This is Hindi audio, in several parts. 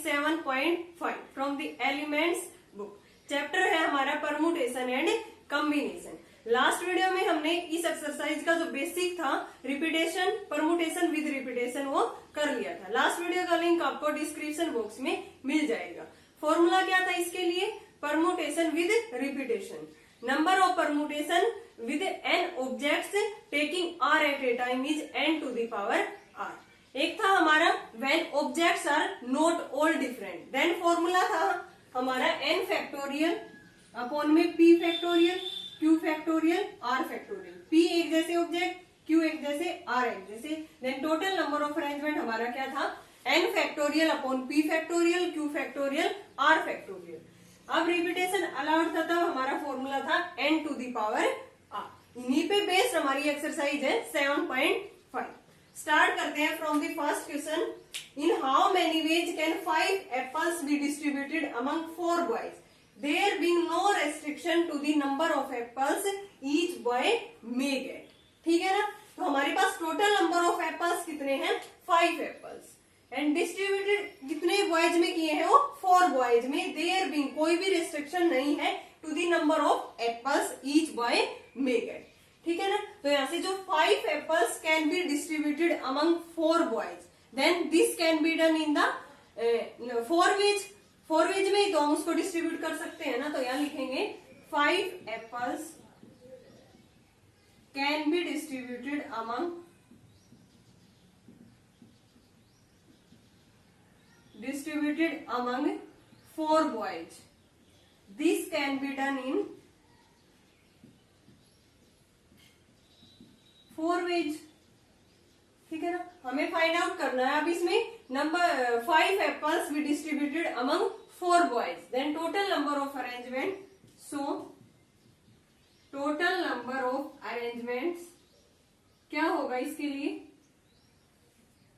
7.5 from the elements book. Chapter है हमारा permutation and combination. Last video में हमने इस एक्सरसाइज का जो बेसिक था रिपीटेशन, परमुटेशन विद रिपीटेशन, वो कर लिया था। लास्ट वीडियो का लिंक आपको डिस्क्रिप्शन बॉक्स में मिल जाएगा। फॉर्मूला क्या था इसके लिए? Permutation with repetition. Number of permutation with n objects taking r at a time is n to the power r। एक था हमारा when objects are not all different, then formula था हमारा n फैक्टोरियल अपॉन में p factorial, q factorial, r factorial. p एक जैसे ऑब्जेक्ट, q एक जैसे, r एक जैसे। Then total number of arrangement हमारा क्या था? n factorial upon p factorial, q factorial, r factorial. अब रिपीटेशन अलाउड था, तब हमारा फॉर्मूला था n to the power r। इन्हीं पे बेस्ड हमारी एक्सरसाइज है 7.5। स्टार्ट करते हैं from the first question. In how many ways can 5 apples be distributed among 4 boys, there being no restriction to the number of apples each boy may get. ठीक है ना? तो हमारे पास टोटल नंबर ऑफ एप्पल्स कितने हैं? 5 एप्पल्स। एंड डिस्ट्रीब्यूटेड कितने बॉयज में किए हैं? वो 4 बॉयज में। देयर बीइंग कोई भी रेस्ट्रिक्शन नहीं है to the number of apples each boy may get. ठीक है ना? तो यहां से जो 5 apples can be distributed among 4 boys, then this can be done in the 4 ways. 4 ways में तो हम उसको डिस्ट्रीब्यूट कर सकते हैं ना। तो यहां लिखेंगे 5 apples can be distributed among distributed among 4 boys. This can be done in 4 ways. ठीक है ना? हमें फाइंड आउट करना है अब इसमें number 5 apples be distributed among 4 boys, then total number of arrangement. So total number of arrangements क्या होगा इसके लिए?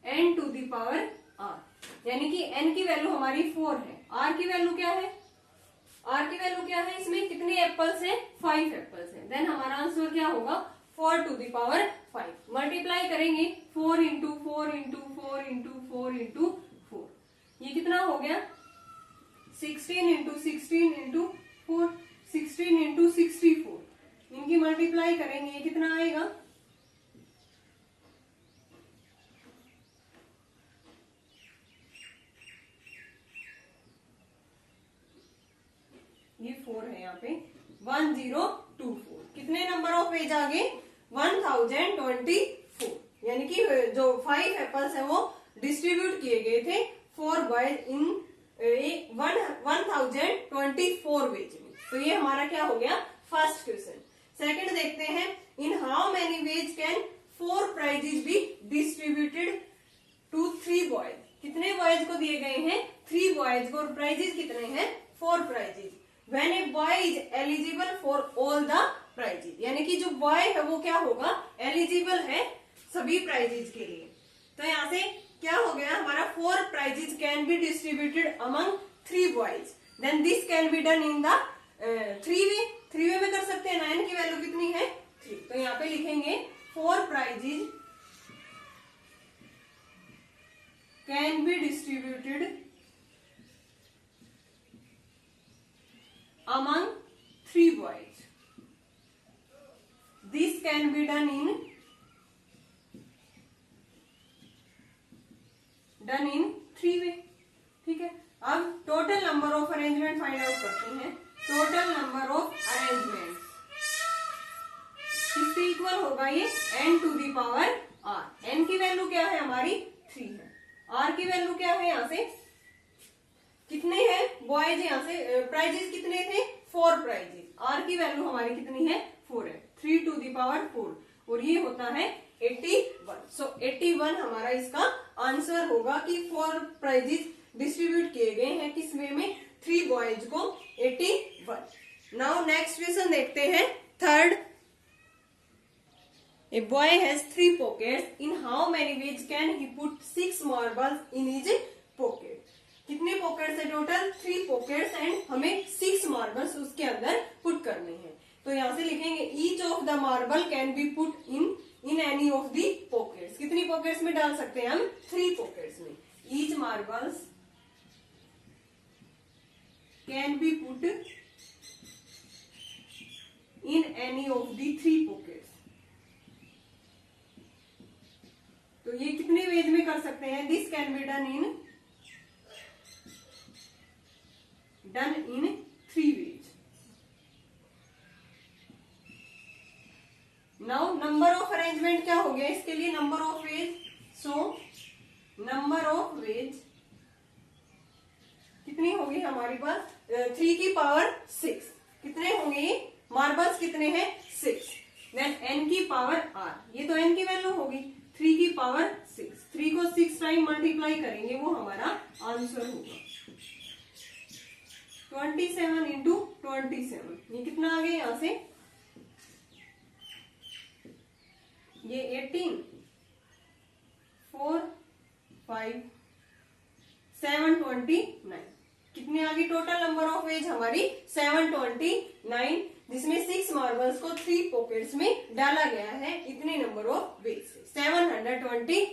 n to the power r, यानी कि n की वैल्यू हमारी 4 है, r की वैल्यू क्या है? r की वैल्यू क्या है? इसमें कितने एप्पल्स हैं? 5 एप्पल्स हैं। देन हमारा आंसर क्या होगा? 4 टू द पावर 5। मल्टीप्लाई करेंगे 4 इंटू 4 इंटू 4 इंटू 4 इंटू 4, ये कितना हो गया? 16 इंटू 16 इंटू 4, 16 इंटू 64। इनकी मल्टीप्लाई करेंगे, ये कितना आएगा? ये 4 है यहाँ पे, 1024। कितने नंबर ऑफ वेज आ गए? 1024। यानी कि जो 5 एप्पल्स है वो डिस्ट्रीब्यूट किए गए थे 4 बॉयज इन 1024 वेज में। तो ये हमारा क्या हो गया? First question. सेकंड देखते हैं, in how many ways can 4 prizes be distributed to 3 boys. कितने बॉयज को दिए गए हैं? 3 बॉयज को। और प्राइजेज कितने हैं? 4 prizes. When a boy is eligible for all the prizes, यानी कि जो बॉय है वो क्या होगा? एलिजिबल है सभी प्राइजेज के लिए। तो यहाँ से क्या हो गया हमारा? 4 prizes can be distributed among 3 boys, then this can be done in the 3 way. 3 way में कर सकते हैं। 9 की वैल्यू कितनी है? 3। तो यहाँ पे लिखेंगे 4 prizes can be distributed among 3 boys. This can be done in 3 way. ठीक है? अब total number of arrangement find out करते हैं। टोटल नंबर ऑफ अरेंजमेंट किससे इक्वल होगा? ये n to the power r। n की वैल्यू क्या है हमारी? 3 है। r की वैल्यू क्या है? यहाँ से कितने हैं बॉयज? यहाँ से प्राइजेस कितने थे? 4 प्राइजेस। r की वैल्यू हमारी कितनी है? 4 है। 3 टू द पावर 4, और ये होता है 81। सो 81 हमारा इसका आंसर होगा कि 4 प्राइजेस डिस्ट्रीब्यूट किए गए हैं किस वे में? 3 बॉयज को 81। नाउ नेक्स्ट क्वेश्चन देखते हैं। Third, a boy has 3 pockets, in how many ways can he put 6 marbles in his pocket. कितने पॉकेट्स है टोटल? 3 पॉकेट्स, एंड हमें 6 मार्बल्स उसके अंदर पुट करने हैं। तो यहां से लिखेंगे each of the marble can be put in any of the pockets. कितनी पॉकेट्स में डाल सकते हैं हम? 3 पॉकेट्स में। Each marbles can be put in any of the 3 pockets. तो ये कितने वेज में कर सकते हैं? This can be done in 3 ways. Now number of arrangement क्या हो गया इसके लिए? Number of ways. So number of ways कितनी होगी हमारे पास? 3 की पावर 6। कितने होंगे? मार्बल्स कितने हैं? 6। देन n की पावर r, ये तो n की वैल्यू होगी। 3 की पावर 6, 3 को 6 टाइम मल्टीप्लाई करेंगे, वो हमारा आंसर होगा 27 इंटू 27। ये कितना आ गया यहां से? ये 18, 4, 5, 729। कितनी आ गई टोटल नंबर ऑफ वेज हमारी? 729, जिसमें 6 मार्बल्स को 3 पॉकेट्स में डाला गया है। इतने नंबर ऑफ वेज से 729।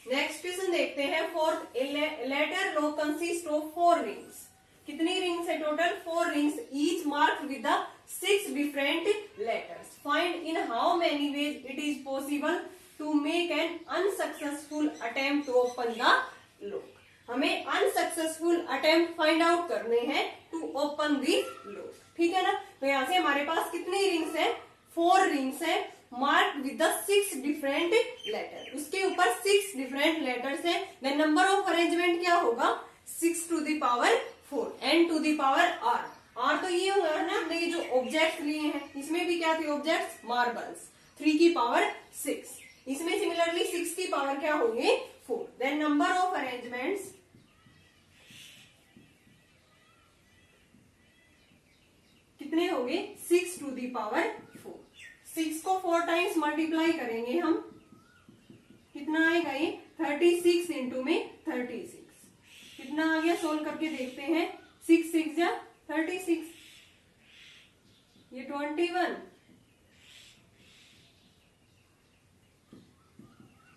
नेक्स्ट क्वेश्चन देखते हैं। Fourth, letter lock consist of 4 rings. कितनी रिंग्स है टोटल? 4 rings, each marked with the 6 different letters. Find in how many ways it is possible to make an unsuccessful attempt to open the lock. हमें अनसक्सेसफुल अटेम्प्ट फाइंड आउट करने हैं टू ओपन दी लॉक। ठीक है ना? तो यहां से हमारे पास कितनी रिंग्स है? 4 रिंग्स है, marked with the 6 different letter. उसके ऊपर 6 डिफरेंट लेटर्स है। देन नंबर ऑफ अरेंजमेंट क्या होगा? 6 to the power 4, n to the power r। r तो ये होगा ना, हमने ये जो ऑब्जेक्ट लिए हैं इसमें भी क्या थे ऑब्जेक्ट्स? मार्बल्स। 3 की पावर 6, इसमें सिमिलरली 6 की पावर क्या होगी? 4। देन नंबर ऑफ अरेंजमेंट्स कितने हो गए? 6 टू दी पावर 4। 6 को 4 टाइम्स मल्टीप्लाई करेंगे हम, कितना आएगा ये? 36 इंटू में 36। कितना आ गया? सोल्व करके देखते हैं। 6 6 या 36, ये 21,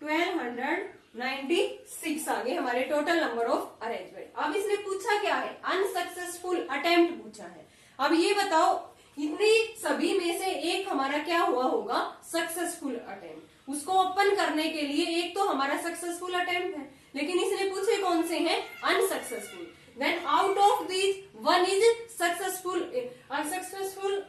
1296 आ गए हमारे टोटल नंबर ऑफ अरेंजमेंट। अब इसने पूछा क्या है? अनसक्सेसफुल अटेम्प्ट पूछा है। अब ये बताओ, इतनी सभी में से एक हमारा क्या हुआ होगा? Successful attempt. उसको ओपन करने के लिए एक तो हमारा सक्सेसफुल अटेम्प्ट है, लेकिन इसने पूछे कौन से हैं? Unsuccessful. Then out of these 1 is successful. Unsuccessful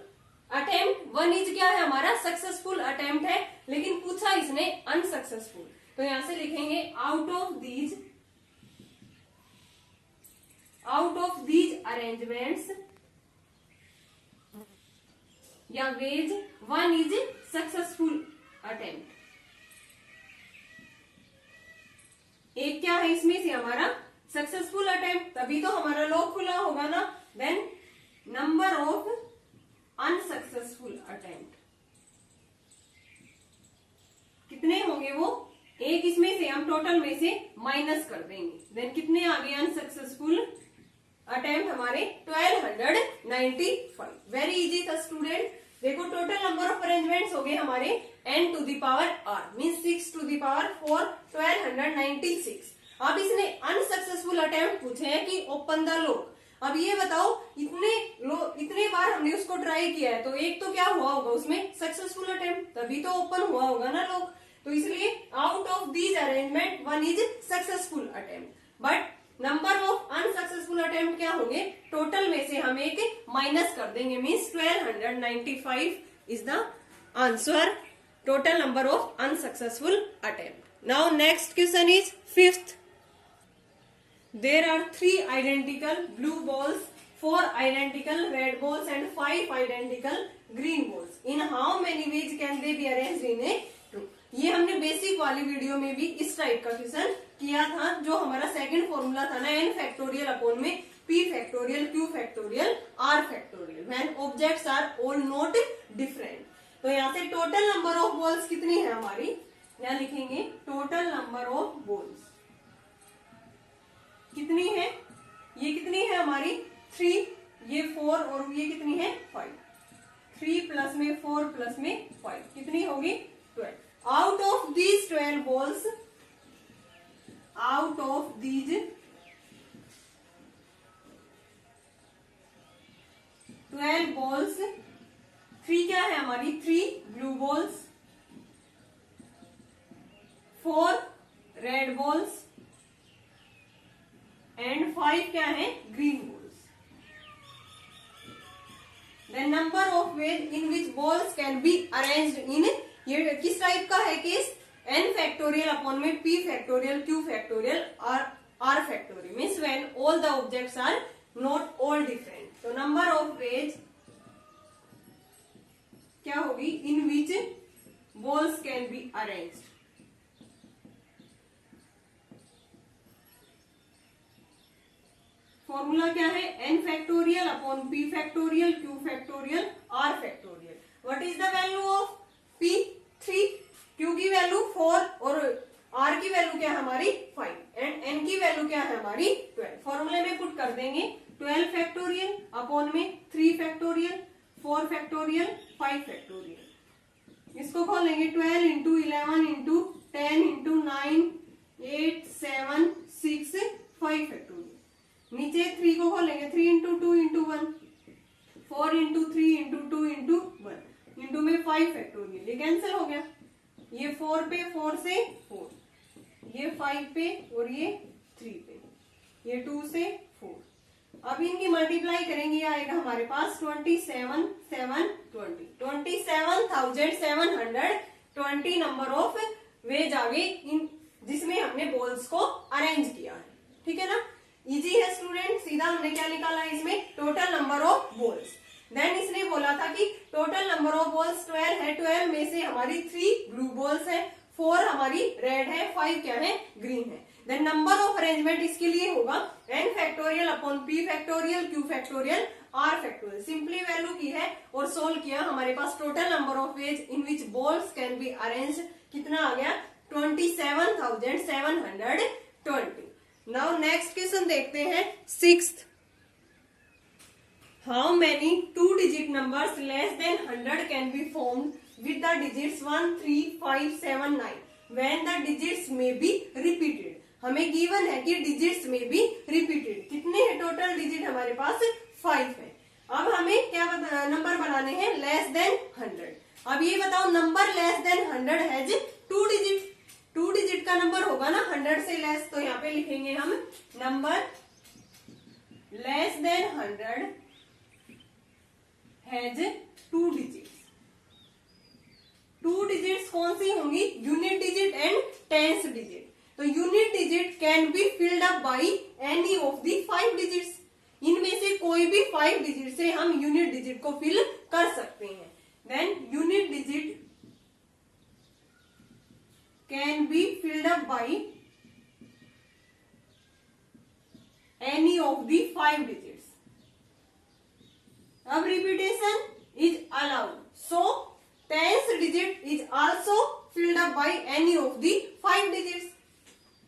attempt 1 is क्या है? हमारा सक्सेसफुल अटेम्प्ट है, लेकिन पूछा इसने अनसक्सेसफुल। तो यहां से लिखेंगे आउट ऑफ दीज अरेंजमेंट्स या वेज 1 इज सक्सेसफुल अटेम्प्ट। एक क्या है इसमें से? हमारा सक्सेसफुल अटेम्प्ट, तभी तो हमारा लॉक खुला होगा ना। Then number of unsuccessful attempt कितने होंगे? वो एक इसमें से हम टोटल में से माइनस कर देंगे। देन कितने आ गए अनसक्सेसफुल अटेम्प्ट हमारे? 1295। वेरी इजी था स्टूडेंट। देखो टोटल नंबर ऑफ अरेंजमेंट्स हो गए हमारे n to the power r, mean 6 to the power 4, 1296। अब इसने अनसक्सेसफुल अटेम्प्ट पूछे हैं कि ओपन द लॉक। अब ये बताओ, इतने बार हमने उसको ट्राई किया है, तो एक तो क्या हुआ होगा उसमें? सक्सेसफुल अटेम्प्ट, तभी तो ओपन हुआ होगा ना लॉक। तो इसलिए out of these arrangement 1 is successful attempt. But number of unsuccessful attempt क्या होंगे? टोटल में से हम एक माइनस कर देंगे, means 1295 is the answer. Total number of unsuccessful attempt. Now next question is 5th। There are 3 identical blue balls, 4 identical red balls and 5 identical green balls. In how many ways can they be arranged in a row? ये हमने बेसिक वाली वीडियो में भी इस टाइप का क्वेश्चन किया था, जो हमारा सेकंड फॉर्मूला था ना, n फैक्टोरियल अपॉन में p factorial, q factorial, r factorial, when objects are all not different। तो यहाँ से टोटल नंबर ऑफ बॉल्स कितनी है हमारी? यहाँ लिखेंगे टोटल नंबर ऑफ बॉल्स कितनी है? ये कितनी है हमारी? 3, ये 4 और ये कितनी है? 5। 3 प्लस में 4 प्लस में 5 कितनी होगी? 12। Out of these 12 balls, out of these 12 balls, 3 क्या है हमारी 3 blue balls, 4 red balls and 5 क्या है green balls. The number of ways in which balls can be arranged in, ये किस टाइप का है केस, n फैक्टोरियल अपॉन में p फैक्टोरियल q फैक्टोरियल और r factorial, means when all the objects are not all different. तो नंबर ऑफ वेज क्या होगी, in which balls can be arranged. Formula क्या है, n factorial upon p factorial q factorial r factorial. What is the value of p 3, q की वैल्यू 4 और r की वैल्यू क्या है हमारी 5 एंड n की वैल्यू क्या है हमारी 12। फॉर्मूले में पुट कर देंगे 12 फैक्टोरियल अपॉन में 3 फैक्टोरियल 4 फैक्टोरियल 5 फैक्टोरियल। इसको खोलेंगे 12 इंटू 11 इंटू 10 इंटू 9 8 7 6 5 फैक्टोरियल। नीचे 3 को खोलेंगे 3 into 2 into 1 4 into 3 into 2 into 1 into में 5 फैक्टोरियल। ये कैंसिल हो गया, ये 4 पे 4 से 4, ये 5 पे और ये 3 पे, ये 2 से 4। अब इनकी मल्टीप्लाई करेंगे, ये आएगा हमारे पास 27 7 20 27,720 नंबर ऑफ वेज आ गए इन जिसमें हमने बॉल्स को अरेंज किया है। ठीक है ना, इजी है स्टूडेंट। सीधा हमने क्या निकाला इसमें, total number of balls. Then इसने बोला था कि टोटल नंबर ऑफ बॉल्स 12 है, 12 में से हमारी 3 ब्लू बॉल्स है, 4 हमारी रेड है, 5 क्या है ग्रीन है। देन नंबर ऑफ अरेंजमेंट इसके लिए होगा n factorial upon p factorial q factorial r factorial. Simply value की है और सोल्व किया, हमारे पास total number of ways in which balls can be arrange कितना आ गया 27,720। नाउ नेक्स्ट क्वेश्चन देखते हैं 6th। How many 2 digit numbers less than 100 can be formed with the digits 1 3 5 7 9 when the digits may be repeated। हमें गिवन है कि डिजिट्स में भी रिपीटेड। कितने हैं टोटल डिजिट हमारे पास 5 है। अब हमें क्या नंबर बनाने हैं, लेस देन 100। अब ये बताओ number less than 100 has 2 digit. 2 digit का नंबर होगा ना 100 से लेस, तो यहाँ पे लिखेंगे हम number less than 100 has 2 digits. 2 digits कौन सी होंगी, unit digit and tens digit. तो unit digit can be filled up by any of the 5 digits. इनमें से कोई भी 5 डिजिट से हम यूनिट डिजिट को फिल कर सकते हैं। Then unit digit can be filled up by any of the 5 digits. अब repetition is allowed, so tens digit is also filled up by any of the 5 digits.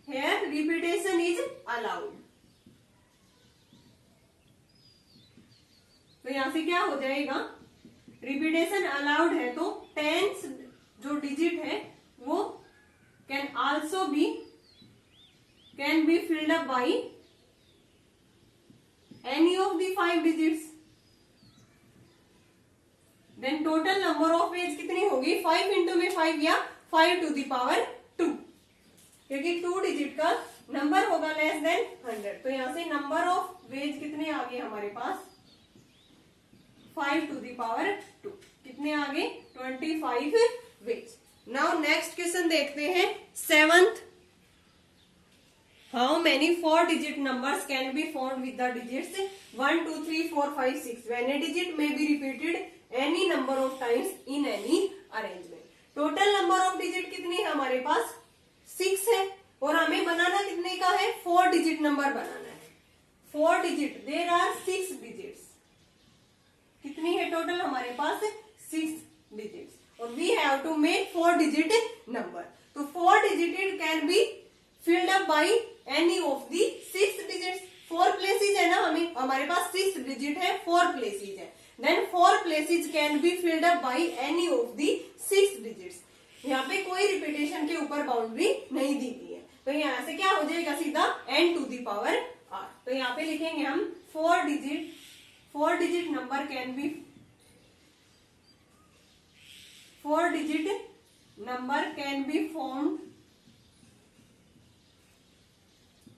Here repetition is allowed. तो यहां से क्या हो जाएगा, रिपीटेशन अलाउड है तो टेंस जो डिजिट है वो can also be can be filled up by any of the 5 digits. Then total number of ways कितनी होगी, 5 इंटू में 5 या 5 टू द पावर 2, क्योंकि 2 डिजिट का नंबर होगा लेस देन 100। तो यहां से नंबर ऑफ वेज कितने आ गए हमारे पास, 5 टू द पावर 2। कितने आ गए, 25 वेज। नाउ नेक्स्ट क्वेश्चन देखते हैं 7th। How many 4 digit numbers can be formed with the digits 1 2 3 4 5 6 when a digit may be repeated any number of times in any arrangement। Total number of digit कितनी है हमारे पास, 6 है, और हमें बनाना कितने का है, 4 डिजिट नंबर बनाना है। 4 डिजिट, देयर आर 6 डिजिट्स। कितनी है टोटल हमारे पास, 6 डिजिट्स, और we have to make 4 digit number. तो 4 digit can be filled up by any of the 6 digits. 4 places है ना, हमें हमारे पास 6 डिजिट है, 4 प्लेसेज है। Then 4 places can be filled up by any of the 6 digits। यहाँ पे कोई रिपीटेशन के ऊपर बाउंड्री नहीं दी गई है, तो यहाँ से क्या हो जाएगा सीधा n to the power r। तो यहाँ पे लिखेंगे हम 4 4 digit number can be 4 digit number can be found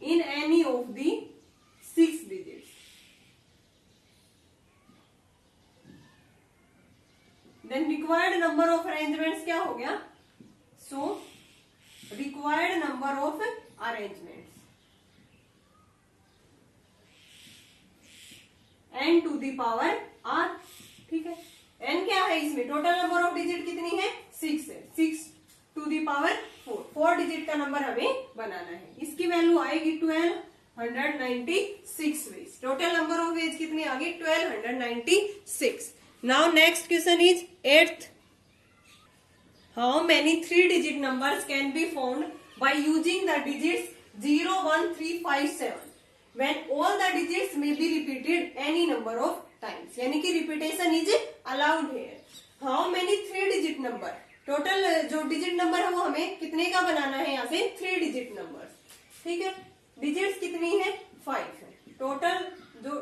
in any of the 6 digits. Then required number of arrangements क्या हो गया? So required number of arrangements n to the power r. ठीक है, n क्या है इसमें? टोटल नंबर ऑफ डिजिट कितनी है? 6 है. 6 टू दी पावर 4. 4 डिजिट का नंबर हमें बनाना है. इसकी वैल्यू आएगी 1296 ways. Total number of ways कितनी आ गई? 1296. Now next question is 8th. How many 3 digit numbers can be found by using the digits 0, 1, 3, 5, 7 when all the digits may be repeated any number of times. यानी कि रिपीटेशन इज अलाउड है. How many 3 digit number, total जो डिजिट नंबर है वो हमें कितने का बनाना है? यहाँ से 3 digit नंबर. ठीक है, डिजिट्स कितनी है? 5 है. टोटल जो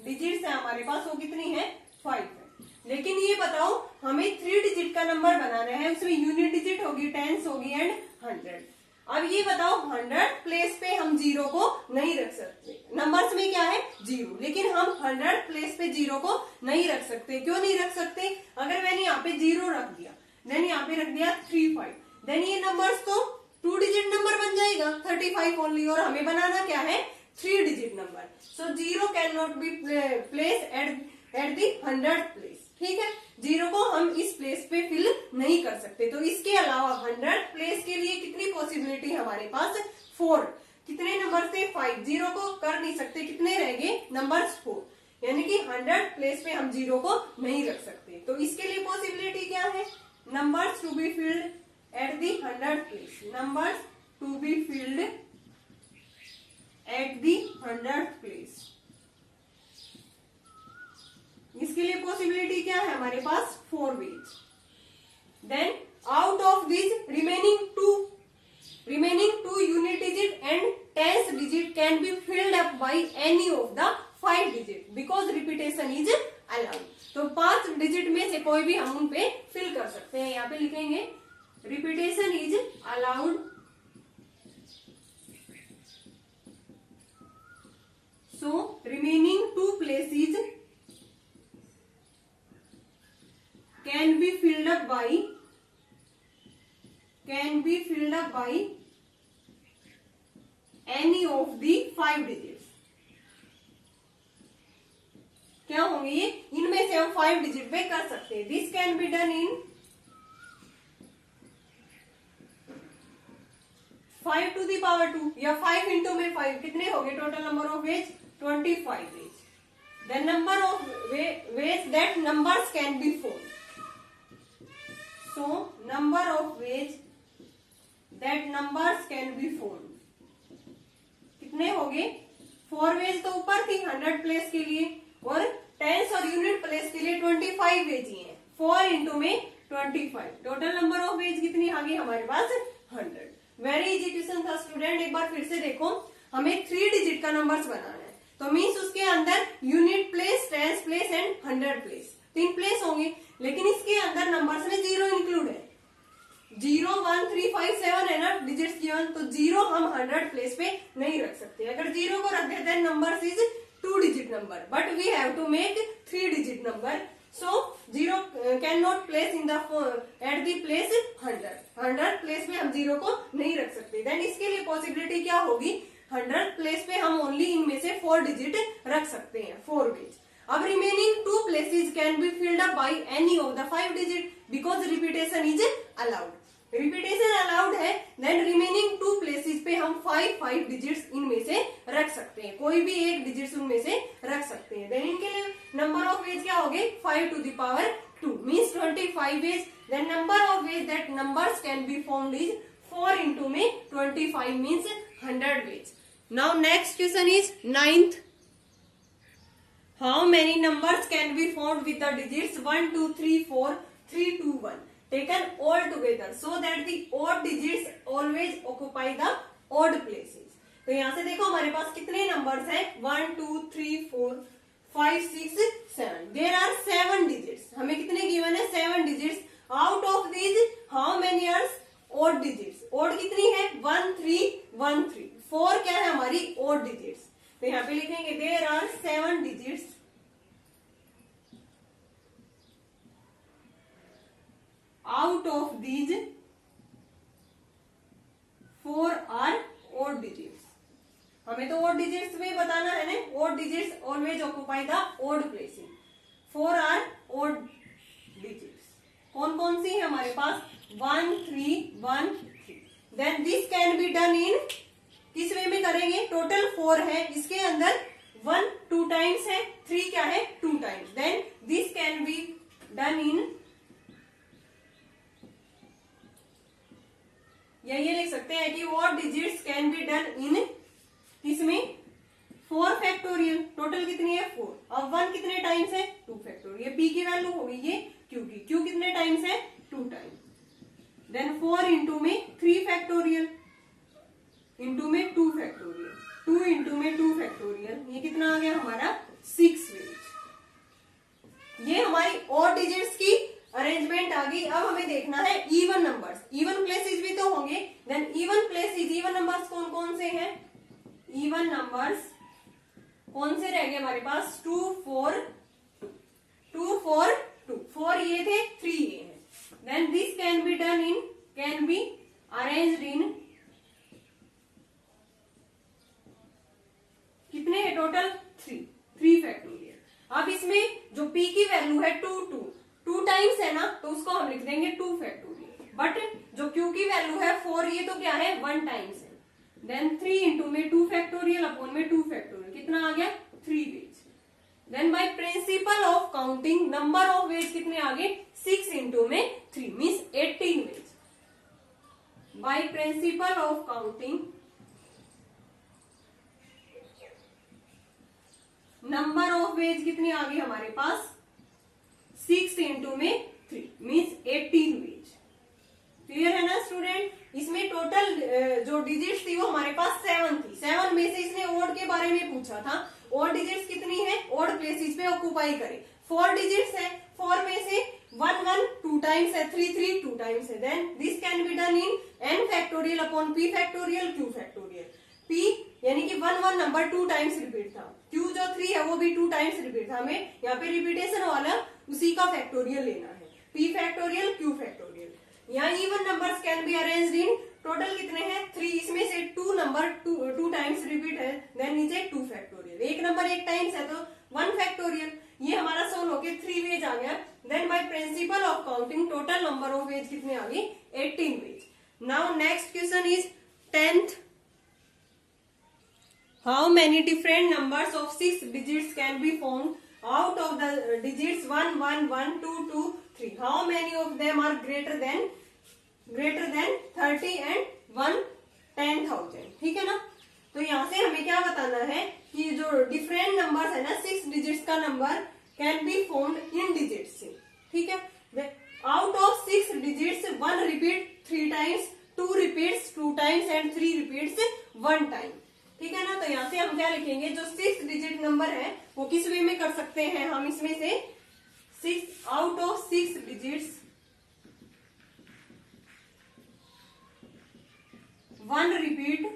डिजिट्स है हमारे पास वो कितनी है? 5 है. लेकिन ये बताओ हमें 3 डिजिट का नंबर बनाना है, उसमें यूनिट डिजिट होगी, टेंस होगी एंड 100. अब ये बताओ 100 प्लेस पे हम 0 को नहीं रख सकते. नंबर्स में क्या है? 0. लेकिन हम 100 प्लेस पे 0 को नहीं रख सकते. क्यों नहीं रख सकते? अगर मैंने यहाँ पे 0 रख दिया, देन यहाँ पे रख दिया 3, 5, देन ये नंबर्स तो 2 डिजिट नंबर बन जाएगा 35 ओनली. और हमें बनाना क्या है? 3 digit number. So 0 can not be place at the 100th place. ठीक है, 0 को हम इस प्लेस पे फिल नहीं कर सकते. तो इसके अलावा 100th प्लेस के लिए कितनी पॉसिबिलिटी हमारे पास? 4. कितने नंबर थे? 5. 0 को कर नहीं सकते. कितने रह गए? नंबर्स 4. यानी कि 100th प्लेस पे हम 0 को नहीं रख सकते. तो इसके लिए पॉसिबिलिटी क्या है? Numbers to be filled at the 100th place. Numbers to be filled at the 100th place. इसके लिए पॉसिबिलिटी क्या है हमारे पास? 4 ways. Then out of this remaining two unit digit and tens digit can be filled up by any of the 5 digit because repetition is allowed. तो 5 डिजिट में से कोई भी हम उन पे फिल कर सकते हैं. यहाँ पे लिखेंगे repetition is allowed. So remaining 2 places can be filled up by any of the 5 digits. क्या होंगे ये? इनमें से हम 5 डिजिट पे कर सकते हैं. This can be done in 5 to the power 2 या 5 into में 5. कितने हो गए total number of ways? 25 ways. The number of ways that numbers can be formed. So number of ways that numbers can be formed. कितने हो गए? 4 वेज तो ऊपर थी 100 प्लेस के लिए, और टेंस और यूनिट प्लेस के लिए 25 वेज ही है. 4 इंटू में 25. टोटल नंबर ऑफ वेज कितनी आ गई हमारे पास? 100. वेरी इजी क्वेश्चन था स्टूडेंट. एक बार फिर से देखो, हमें 3 डिजिट का नंबर्स बनाना है. तो मीन्स उसके अंदर unit place, tens place and 100 place 3 place होंगे. लेकिन इसके अंदर नंबर्स में 0 इंक्लूड है. 0, 1, 3, 5, 7 है ना डिजिट्स गिवन. तो 0 हम 100 प्लेस पे नहीं रख सकते. अगर 0 को रख दे then numbers is 2 digit number, but we have to make 3 digit number. So 0 can not place in the at the place 100. 100 place में हम 0 को नहीं रख सकते. देन इसके लिए पॉसिबिलिटी क्या होगी? 100 प्लेस पे हम ओनली इनमें से 4 डिजिट रख सकते हैं. 4 वेज. अब remaining 2 places can be filled up by any of the 5 digit because repetition is allowed. Repetition allowed है, देन रिमेनिंग 2 places पे हम 5 डिजिट्स इनमें से रख सकते हैं. कोई भी एक डिजिट्स उनमें से रख सकते हैं. देन इनके लिए नंबर ऑफ वेज क्या हो गए? 5 to the power 2 means 25 ways. Then number of ways that numbers can be found is 4 into में 25 means 100 ways. Now next question is 9th. How many numbers can be found with the digits 1, 2, 3, 4, 3, 2, 1 taken all together so that the odd digits always occupy the odd places. तो यहाँ से देखो हमारे पास कितने नंबर्स हैं? 1, 2, 3, 4, 5, 6, 7। देयर आर 7 डिजिट्स, हमें कितने गिवन है 7 digits. Out of these how many are odd digits, odd कितनी है 1 3 1 3, 4 क्या है हमारी ओड डिजिट्स। तो यहाँ पे लिखेंगे there are 7 digits out of these 4 are odd digits. हमें तो ओड डिजिट्स में बताना है ना, odd digits always occupy the odd places. 4 are odd digits. कौन कौन सी है हमारे पास 1 3 1 3। Then this can be done in, किस वे में करेंगे, टोटल 4 है, इसके अंदर 1 2 टाइम्स है, 3 क्या है 2 times. Then this can be done in, या ये लिख सकते हैं कि odd digits can be done in, इसमें 4 फैक्टोरियल, टोटल कितनी है 4। अब 1 कितने टाइम्स है 2 फैक्टोरियल, पी की वैल्यू हो गई ये क्यू की, क्यू कितने टाइम्स है 2 टाइम्स। देन 4 इंटू में 3 फैक्टोरियल, इंटू में 2 फैक्टोरियल, 2 इंटू में 2 फैक्टोरियल, ये कितना आ गया हमारा 6 वेज। ये हमारी और डिजिट्स की अरेंजमेंट आ गई। अब हमें देखना है इवन नंबर्स, इवन प्लेसेस भी तो होंगे। Then even places, even numbers कौन कौन से हैं, इवन नंबर्स कौन से रह गए हमारे पास 2 4 2 4 2, 4 ये थे 3 ये है। Then this can be done in, can be arranged in, कितने है टोटल 3 फैक्टोरियल। अब इसमें जो p की वैल्यू है 2 टाइम्स है ना, तो उसको हम लिख देंगे 2 फैक्टोरियल। बट जो q की वैल्यू है 4, ये तो क्या है 1 टाइम्स है। देन 3 इंटू में 2 फैक्टोरियल अपॉन में 2 फैक्टोरियल, कितना आ गया 3 ways. Then by principle of counting number of ways कितने आ गए 6 इंटू में 3 means 18 ways. By principle of counting number of ways कितनी आ गई हमारे पास 6 इंटू में 3 मीन्स 18 वेज। क्लियर है ना स्टूडेंट। इसमें टोटल जो डिजिट्स थी वो हमारे पास 7 थी। 7 में से इसने ओड के बारे में पूछा था, ओड डिजिट्स कितनी है, ओड प्लेसेस पे ऑक्यूपाई करे। 4 डिजिट्स है, 4 में से 1 1 2 टाइम्स है, 3 3 2 टाइम्स है। Then this can be done in n factorial upon p factorial q factorial. p यानी कि 1 1 नंबर 2 टाइम्स रिपीट था, q जो 3 है वो भी 2 टाइम्स रिपीट था। हमें यहाँ पे रिपीटेशन वाला उसी का फैक्टोरियल लेना है, p फैक्टोरियल q फैक्टोरियल। यहाँ even numbers can be arranged in, total कितने हैं 3, इसमें से 2 नंबर 2 टाइम्स रिपीट है। देन नीचे 2 फैक्टोरियल, एक नंबर 1 टाइम्स है तो 1 फैक्टोरियल। ये हमारा सोल्व होके 3 वेज आ गया। Then by principle of counting total number of ways कितने आ गई 18 ways. Now next question is 10th, how many different numbers of 6 digits can be found out of the digits 1 1 1 2 2 3, how many of them are greater than 30 and 1 10,000। ठीक है ना। तो यहाँ से हमें क्या बताना है कि जो डिफरेंट नंबर्स है ना 6 डिजिट्स का number can be found in digits से। ठीक है, out of 6 digits 1 repeat 3 times, 2 repeats 2 times and 3 repeats 1 time. ठीक है ना। तो यहाँ से हम क्या लिखेंगे, जो 6 डिजिट नंबर है वो किस वे में कर सकते हैं हम, इसमें से 6 out of 6 digits 1 repeat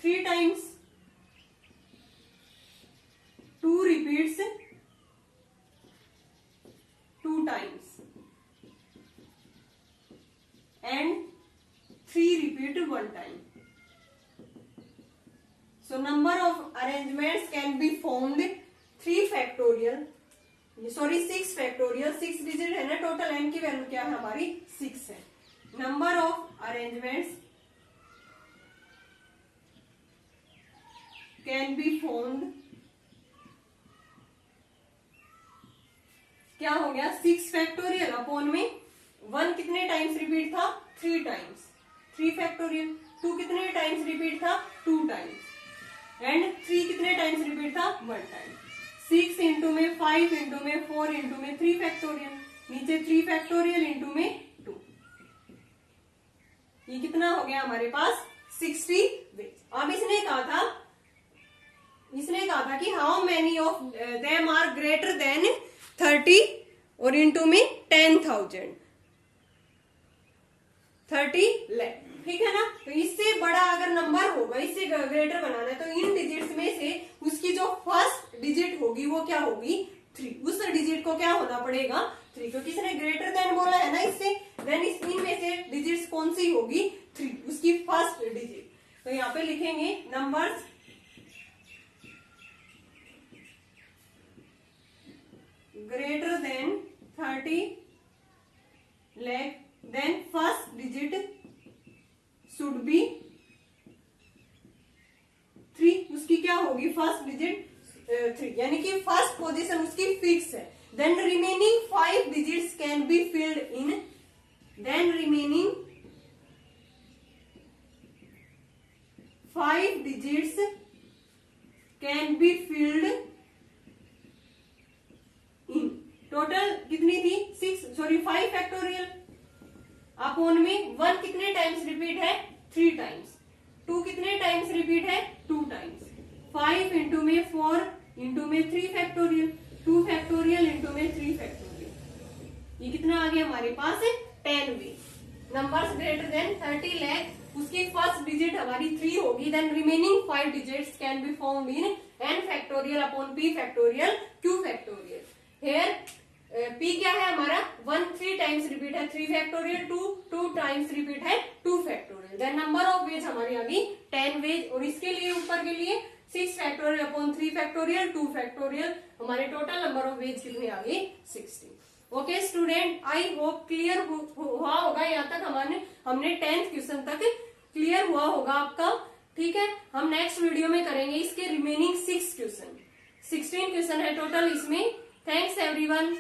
3 times, 2 repeats 2 times and 3 repeat 1 time. So number of arrangements can be found 3 factorial, sorry 6 factorial. 6 digit है ना टोटल, n की वैल्यू क्या है हमारी 6 है। Number of arrangements can be found, क्या हो गया 6 फैक्टोरियल अपॉन में 1 कितने टाइम्स रिपीट था 3 टाइम्स, 3 फैक्टोरियल। 2 कितने टाइम्स रिपीट था 2 टाइम्स एंड 3 कितने टाइम्स रिपीट था 1 टाइम। 6 इंटू में 5 इंटू में 4 इंटू में 3 फैक्टोरियल, नीचे 3 फैक्टोरियल इंटू में 2, ये कितना हो गया हमारे पास 60 वेज। अब इसने कहा था इसने कहा था कि how many of them are greater than 30 और इनटू में 10,000, 30 लाख, ठीक है ना। तो इससे बड़ा अगर नंबर होगा, इससे ग्रेटर बनाना है, तो इन डिजिट्स में से उसकी जो फर्स्ट डिजिट होगी वो क्या होगी 3, उस डिजिट को क्या होना पड़ेगा 3, क्योंकि इसने ग्रेटर देन बोला है ना इससे, देन इनमें से डिजिट्स कौन सी होगी 3, उसकी फर्स्ट डिजिट। तो यहाँ पे लिखेंगे numbers greater than 30 lakh, then first digit should be 3, उसकी क्या होगी फर्स्ट डिजिट 3, यानी कि फर्स्ट पोजीशन उसकी फिक्स है। Then remaining 5 digits can be filled in, then remaining 5 digits can be filled in, टोटल कितनी थी 5 फैक्टोरियल अपॉन में 1 कितने टाइम्स रिपीट है 3 टाइम्स, 2 कितने टाइम्स रिपीट है 2 टाइम्स, 5 इंटू में 4 इंटू में 3 फैक्टोरियल, 2 फैक्टोरियल इंटू में 3 फैक्टोरियल, ये कितना आ गया हमारे पास 10 way. Numbers greater than 30 lakh, उसकी फर्स्ट डिजिट हमारी 3 होगी, then remaining 5 digits can be found in n factorial upon p factorial q factorial. Here p क्या है हमारा 1 3 टाइम्स रिपीट है 3 फैक्टोरियल, 2 टाइम्स रिपीट है 2 factorial, then number of ways हमारी आ गई 10 वेज, और इसके लिए ऊपर के लिए 6 फैक्टोरियल अपॉन 3 फैक्टोरियल 2 फैक्टोरियल, हमारे टोटल नंबर ऑफ वेज कितने आ गई 60। Okay student, I hope clear हुआ होगा, यहाँ तक हमने 10th क्वेश्चन तक क्लियर हुआ होगा आपका, ठीक है। हम नेक्स्ट वीडियो में करेंगे इसके रिमेनिंग 6 क्वेश्चन, 16 क्वेश्चन है टोटल इसमें। Thanks everyone.